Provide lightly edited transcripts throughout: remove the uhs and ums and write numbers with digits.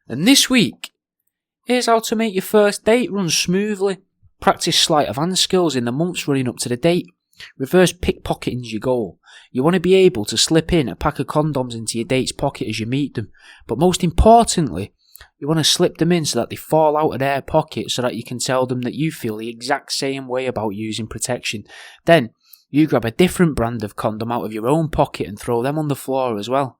And this week, here's how to make your first date run smoothly. Practice sleight of hand skills in the months running up to the date. Reverse pickpocketing's your goal. You want to be able to slip in a pack of condoms into your date's pocket as you meet them. But most importantly, you want to slip them in so that they fall out of their pocket so that you can tell them that you feel the exact same way about using protection. Then, you grab a different brand of condom out of your own pocket and throw them on the floor as well.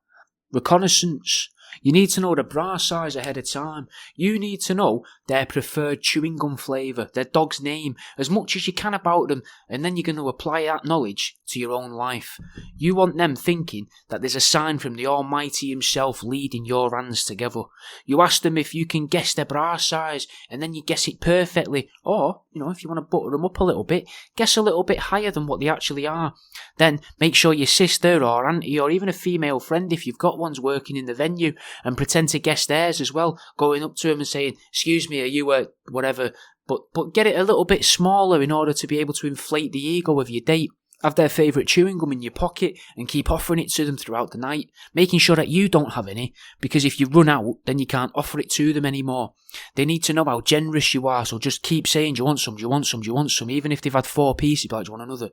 Reconnaissance. You need to know the bra size ahead of time. You need to know their preferred chewing gum flavour, their dog's name, as much as you can about them, and then you're going to apply that knowledge to your own life. You want them thinking that there's a sign from the Almighty himself leading your hands together. You ask them if you can guess their bra size, and then you guess it perfectly. Or, if you want to butter them up a little bit, guess a little bit higher than what they actually are. Then make sure your sister or auntie or even a female friend, if you've got one's working in the venue, and pretend to guess theirs as well, going up to them and saying, "Excuse me, are you a whatever?" But get it a little bit smaller in order to be able to inflate the ego of your date. Have their favourite chewing gum in your pocket and keep offering it to them throughout the night, making sure that you don't have any, because if you run out, then you can't offer it to them anymore. They need to know how generous you are, so just keep saying, "Do you want some, do you want some, do you want some?" Even if they've had 4 pieces, like, "Do you want another?"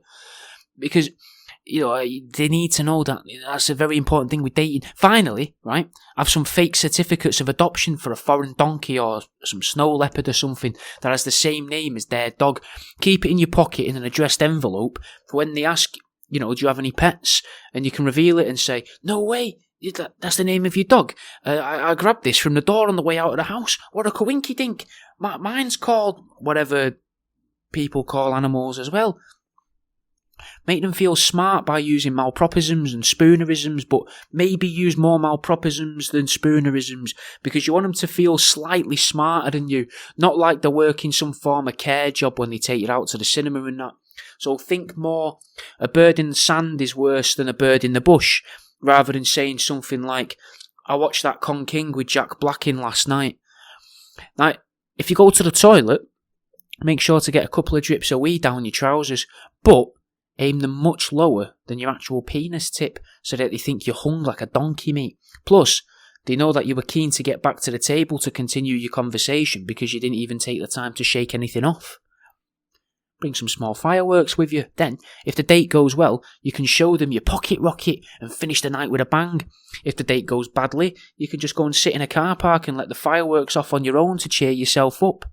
Because they need to know that. That's a very important thing with dating. Finally, right, have some fake certificates of adoption for a foreign donkey or some snow leopard or something that has the same name as their dog. Keep it in your pocket in an addressed envelope for when they ask, do you have any pets? And you can reveal it and say, "No way, that's the name of your dog. I grabbed this from the door on the way out of the house. What a coinky dink. Mine's called," whatever people call animals as well. Make them feel smart by using malpropisms and spoonerisms, but maybe use more malpropisms than spoonerisms, because you want them to feel slightly smarter than you, not like they're working some form of care job when they take you out to the cinema and that. So think more, a bird in the sand is worse than a bird in the bush, rather than saying something like, "I watched that Con King with Jack Black in last night." Now, if you go to the toilet, make sure to get a couple of drips of wee down your trousers, but aim them much lower than your actual penis tip so that they think you're hung like a donkey, mate. Plus, they know that you were keen to get back to the table to continue your conversation because you didn't even take the time to shake anything off. Bring some small fireworks with you. Then, if the date goes well, you can show them your pocket rocket and finish the night with a bang. If the date goes badly, you can just go and sit in a car park and let the fireworks off on your own to cheer yourself up.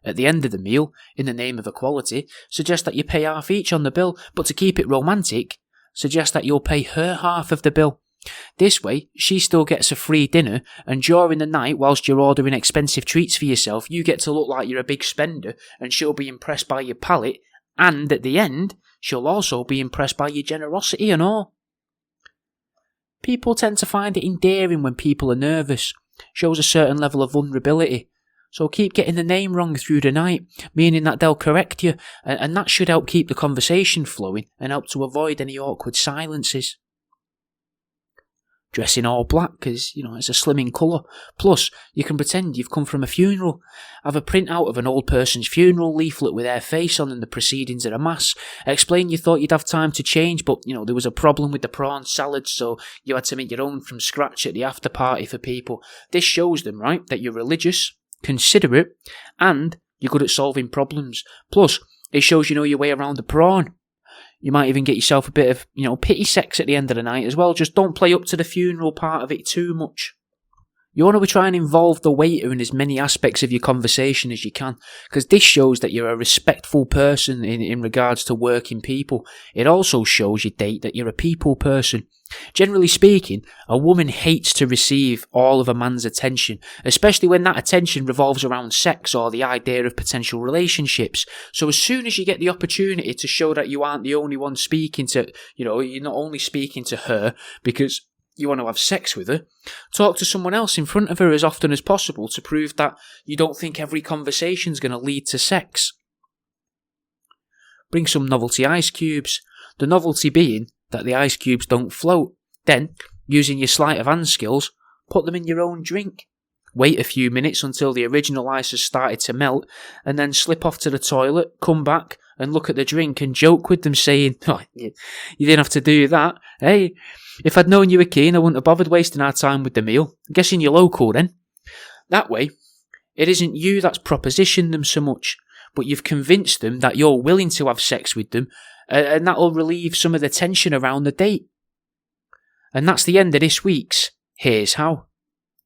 At the end of the meal, in the name of equality, suggest that you pay half each on the bill, but to keep it romantic, suggest that you'll pay her half of the bill. This way, she still gets a free dinner, and during the night, whilst you're ordering expensive treats for yourself, you get to look like you're a big spender, and she'll be impressed by your palate, and at the end, she'll also be impressed by your generosity and all. People tend to find it endearing when people are nervous. Shows a certain level of vulnerability. So keep getting the name wrong through the night, meaning that they'll correct you, and that should help keep the conversation flowing and help to avoid any awkward silences. Dress in all black because, it's a slimming colour. Plus, you can pretend you've come from a funeral. Have a printout of an old person's funeral leaflet with their face on and the proceedings of a mass. Explain you thought you'd have time to change, but, there was a problem with the prawn salad, so you had to make your own from scratch at the after party for people. This shows them, right, that you're religious, considerate, and you're good at solving problems. Plus, it shows you know your way around the prawn. You might even get yourself a bit of, pity sex at the end of the night as well. Just don't play up to the funeral part of it too much. You want to try and involve the waiter in as many aspects of your conversation as you can, because this shows that you're a respectful person in regards to working people. It also shows your date that you're a people person. Generally speaking, a woman hates to receive all of a man's attention, especially when that attention revolves around sex or the idea of potential relationships. So as soon as you get the opportunity to show that you aren't the only one speaking to, you're not only speaking to her because you want to have sex with her, talk to someone else in front of her as often as possible to prove that you don't think every conversation's going to lead to sex. Bring some novelty ice cubes. The novelty being that the ice cubes don't float. Then, using your sleight of hand skills, put them in your own drink. Wait a few minutes until the original ice has started to melt, and then slip off to the toilet, come back, and look at the drink and joke with them saying, oh, you didn't have to do that. Hey, if I'd known you were keen, I wouldn't have bothered wasting our time with the meal. I'm guessing you're local then. That way, it isn't you that's propositioned them so much, but you've convinced them that you're willing to have sex with them, and that'll relieve some of the tension around the date. And that's the end of this week's Here's How.